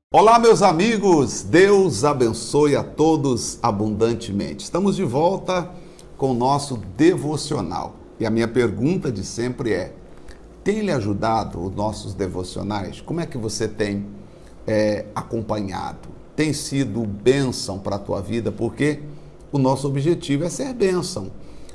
Olá, meus amigos, Deus abençoe a todos abundantemente. Estamos de volta com o nosso devocional. E a minha pergunta de sempre é: tem lhe ajudado os nossos devocionais? Como é que você tem acompanhado? Tem sido bênção para a tua vida? Porque o nosso objetivo é ser bênção.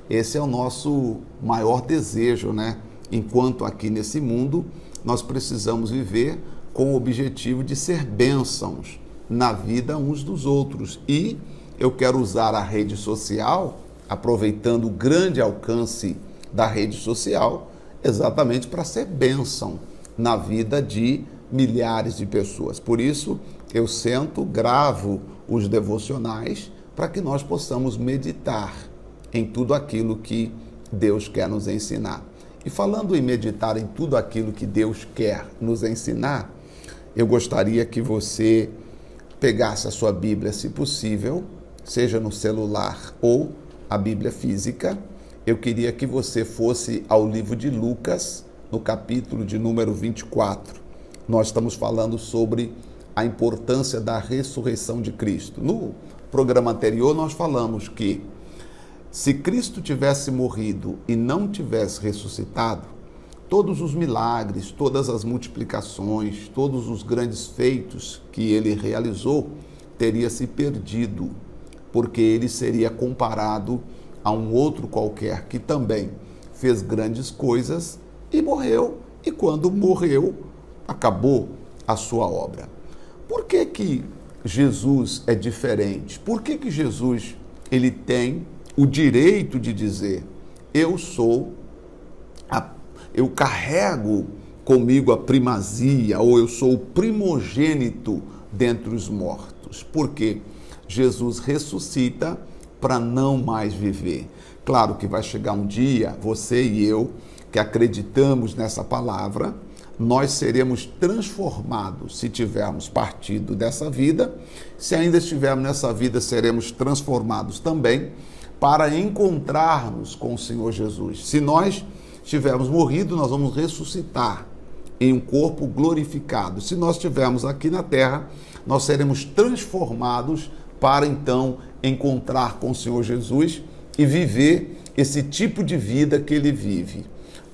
Esse é o nosso maior desejo, né? Enquanto aqui nesse mundo, nós precisamos viver com o objetivo de ser bênçãos na vida uns dos outros. E eu quero usar a rede social, aproveitando o grande alcance da rede social, exatamente para ser bênção na vida de milhares de pessoas. Por isso, eu sento, gravo os devocionais para que nós possamos meditar em tudo aquilo que Deus quer nos ensinar. E falando em meditar em tudo aquilo que Deus quer nos ensinar, eu gostaria que você pegasse a sua Bíblia, se possível, seja no celular ou a Bíblia física. Eu queria que você fosse ao livro de Lucas, no capítulo de número 24. Nós estamos falando sobre a importância da ressurreição de Cristo. No programa anterior, nós falamos que se Cristo tivesse morrido e não tivesse ressuscitado, todos os milagres, todas as multiplicações, todos os grandes feitos que ele realizou, teria se perdido, porque ele seria comparado a um outro qualquer que também fez grandes coisas e morreu, e quando morreu, acabou a sua obra. Por que que Jesus é diferente? Por que que Jesus ele tem o direito de dizer: eu carrego comigo a primazia, ou eu sou o primogênito dentre os mortos? Porque Jesus ressuscita para não mais viver. Claro que vai chegar um dia, você e eu, que acreditamos nessa palavra, nós seremos transformados se tivermos partido dessa vida. Se ainda estivermos nessa vida, seremos transformados também para encontrarmos com o Senhor Jesus. Se nós tivermos morrido, nós vamos ressuscitar em um corpo glorificado. Se nós estivermos aqui na terra, nós seremos transformados para então encontrar com o Senhor Jesus e viver esse tipo de vida que ele vive.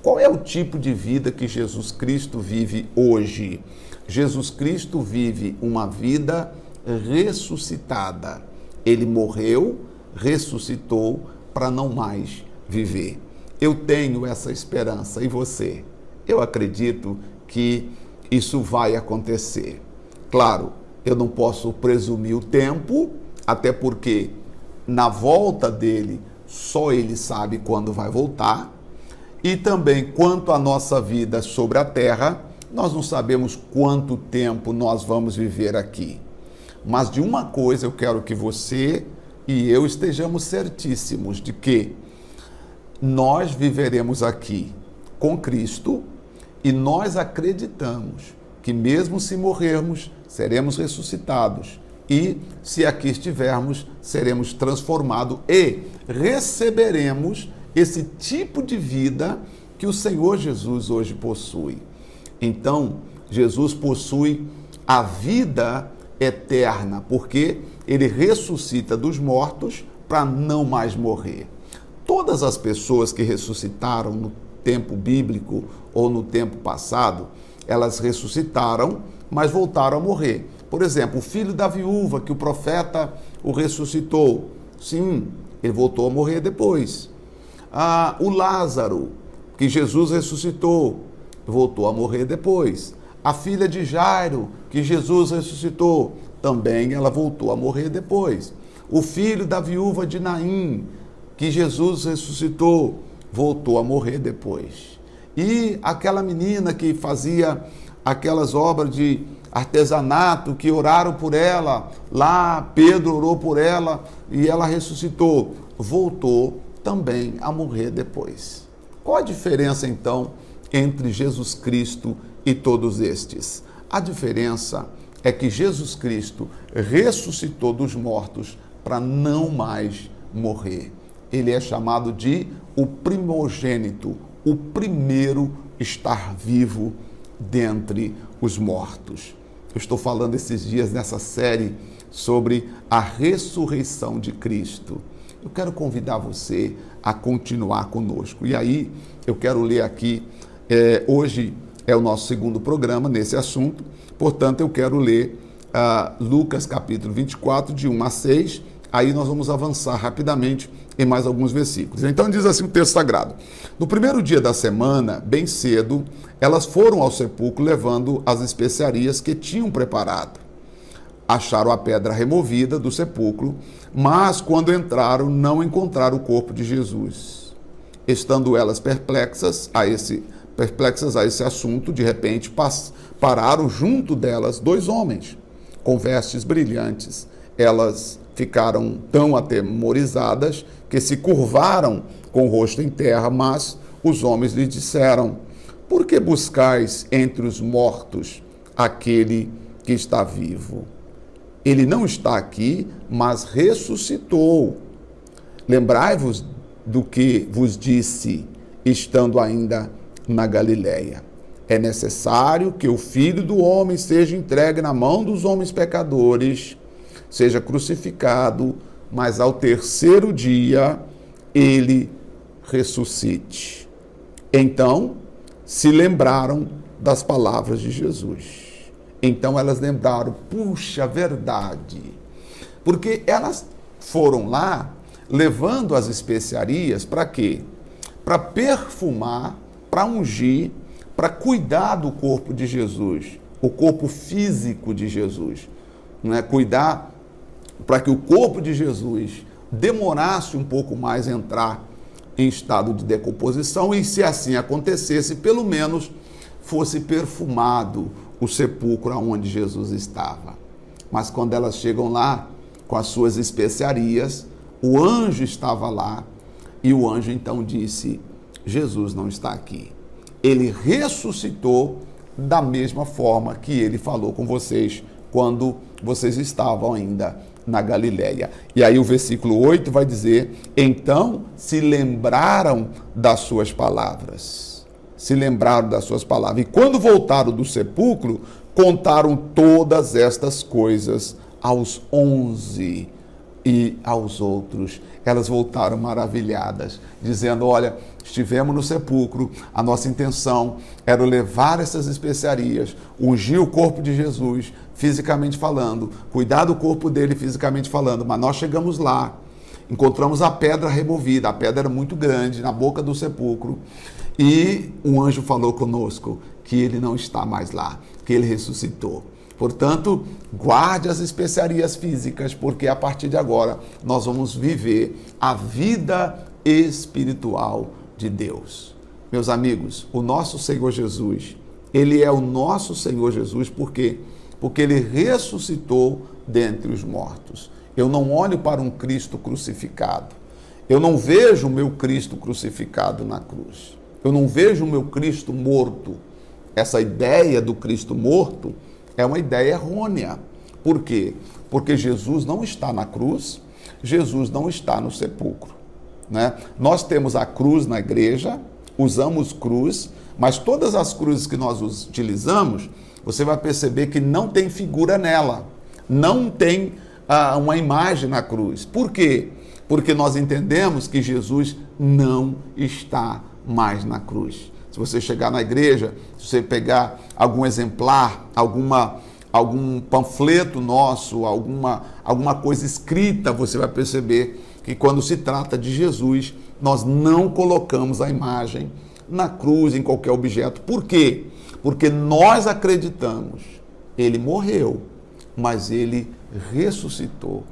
Qual é o tipo de vida que Jesus Cristo vive hoje? Jesus Cristo vive uma vida ressuscitada. Ele morreu, ressuscitou para não mais viver. Eu tenho essa esperança, e você? Eu acredito que isso vai acontecer. Claro, eu não posso presumir o tempo, até porque na volta dele, só ele sabe quando vai voltar. E também, quanto à nossa vida sobre a terra, nós não sabemos quanto tempo nós vamos viver aqui. Mas de uma coisa eu quero que você e eu estejamos certíssimos de que nós viveremos aqui com Cristo, e nós acreditamos que mesmo se morrermos, seremos ressuscitados, e se aqui estivermos, seremos transformados e receberemos esse tipo de vida que o Senhor Jesus hoje possui. Então, Jesus possui a vida eterna, porque ele ressuscita dos mortos para não mais morrer. Todas as pessoas que ressuscitaram no tempo bíblico ou no tempo passado, elas ressuscitaram, mas voltaram a morrer. Por exemplo, o filho da viúva, que o profeta o ressuscitou. Sim, ele voltou a morrer depois. O Lázaro, que Jesus ressuscitou, voltou a morrer depois. A filha de Jairo, que Jesus ressuscitou, também ela voltou a morrer depois. O filho da viúva de Naim, que Jesus ressuscitou, voltou a morrer depois. E aquela menina que fazia aquelas obras de artesanato, que oraram por ela, lá Pedro orou por ela e ela ressuscitou, voltou também a morrer depois. Qual a diferença então entre Jesus Cristo e todos estes? A diferença é que Jesus Cristo ressuscitou dos mortos para não mais morrer. Ele é chamado de o primogênito, o primeiro estar vivo dentre os mortos. Eu estou falando esses dias nessa série sobre a ressurreição de Cristo. Eu quero convidar você a continuar conosco. E aí, eu quero ler aqui, hoje é o nosso segundo programa nesse assunto, portanto, eu quero ler Lucas capítulo 24, de 1 a 6, aí nós vamos avançar rapidamente em mais alguns versículos. Então diz assim o texto sagrado: no primeiro dia da semana, bem cedo, elas foram ao sepulcro levando as especiarias que tinham preparado. Acharam a pedra removida do sepulcro, mas quando entraram não encontraram o corpo de Jesus. Estando elas perplexas a esse assunto, de repente pararam junto delas 2 homens com vestes brilhantes. Elas ficaram tão atemorizadas que se curvaram com o rosto em terra, mas os homens lhes disseram: por que buscais entre os mortos aquele que está vivo? Ele não está aqui, mas ressuscitou. Lembrai-vos do que vos disse, estando ainda na Galileia. É necessário que o Filho do Homem seja entregue na mão dos homens pecadores, seja crucificado, mas ao terceiro dia ele ressuscite. Então se lembraram das palavras de Jesus. Então elas lembraram, puxa, verdade. Porque elas foram lá levando as especiarias para quê? Para perfumar, para ungir, para cuidar do corpo de Jesus, o corpo físico de Jesus, né? Cuidar para que o corpo de Jesus demorasse um pouco mais a entrar em estado de decomposição e, se assim acontecesse, pelo menos fosse perfumado o sepulcro onde Jesus estava. Mas quando elas chegam lá com as suas especiarias, o anjo estava lá e o anjo então disse: Jesus não está aqui. Ele ressuscitou da mesma forma que ele falou com vocês quando vocês estavam ainda na Galileia. E aí o versículo 8 vai dizer: então se lembraram das suas palavras. Se lembraram das suas palavras. E quando voltaram do sepulcro, contaram todas estas coisas aos 11 e aos outros. Elas voltaram maravilhadas, dizendo: olha, estivemos no sepulcro, a nossa intenção era levar essas especiarias, ungir o corpo de Jesus, fisicamente falando, cuidar do corpo dele fisicamente falando, mas nós chegamos lá, encontramos a pedra removida, a pedra era muito grande, na boca do sepulcro, e um anjo falou conosco que ele não está mais lá, que ele ressuscitou. Portanto, guarde as especiarias físicas, porque a partir de agora nós vamos viver a vida espiritual de Deus. Meus amigos, o nosso Senhor Jesus, ele é o nosso Senhor Jesus, por quê? Porque ele ressuscitou dentre os mortos. Eu não olho para um Cristo crucificado. Eu não vejo o meu Cristo crucificado na cruz. Eu não vejo o meu Cristo morto. Essa ideia do Cristo morto é uma ideia errônea. Por quê? Porque Jesus não está na cruz, Jesus não está no sepulcro, né? Nós temos a cruz na igreja, usamos cruz, mas todas as cruzes que nós utilizamos, você vai perceber que não tem figura nela, não tem uma imagem na cruz. Por quê? Porque nós entendemos que Jesus não está mais na cruz. Se você chegar na igreja, se você pegar algum exemplar, algum panfleto nosso, alguma coisa escrita, você vai perceber que quando se trata de Jesus, nós não colocamos a imagem na cruz, em qualquer objeto. Por quê? Porque nós acreditamos, ele morreu, mas ele ressuscitou.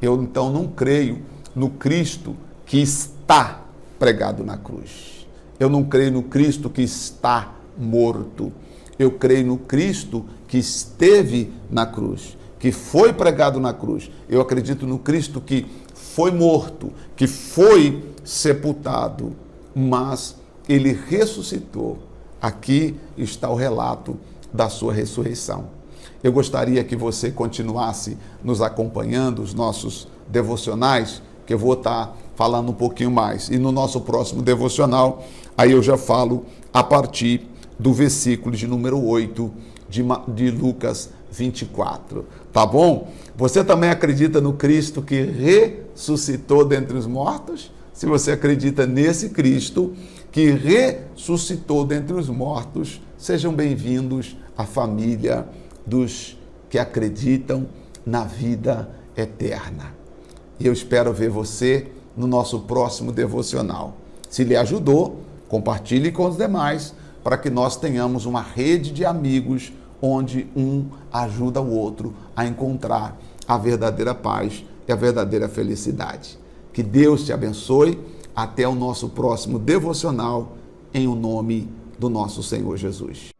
Eu então não creio no Cristo que está pregado na cruz. Eu não creio no Cristo que está morto. Eu creio no Cristo que esteve na cruz, que foi pregado na cruz. Eu acredito no Cristo que foi morto, que foi sepultado, mas ele ressuscitou. Aqui está o relato da sua ressurreição. Eu gostaria que você continuasse nos acompanhando, os nossos devocionais, que eu vou estar falando um pouquinho mais. E no nosso próximo devocional, aí eu já falo a partir do versículo de número 8 de Lucas 24, tá bom? Você também acredita no Cristo que ressuscitou dentre os mortos? Se você acredita nesse Cristo que ressuscitou dentre os mortos, sejam bem-vindos à família dos que acreditam na vida eterna. E eu espero ver você no nosso próximo devocional. Se lhe ajudou, compartilhe com os demais, para que nós tenhamos uma rede de amigos onde um ajuda o outro a encontrar a verdadeira paz e a verdadeira felicidade. Que Deus te abençoe. Até o nosso próximo devocional, em o nome do nosso Senhor Jesus.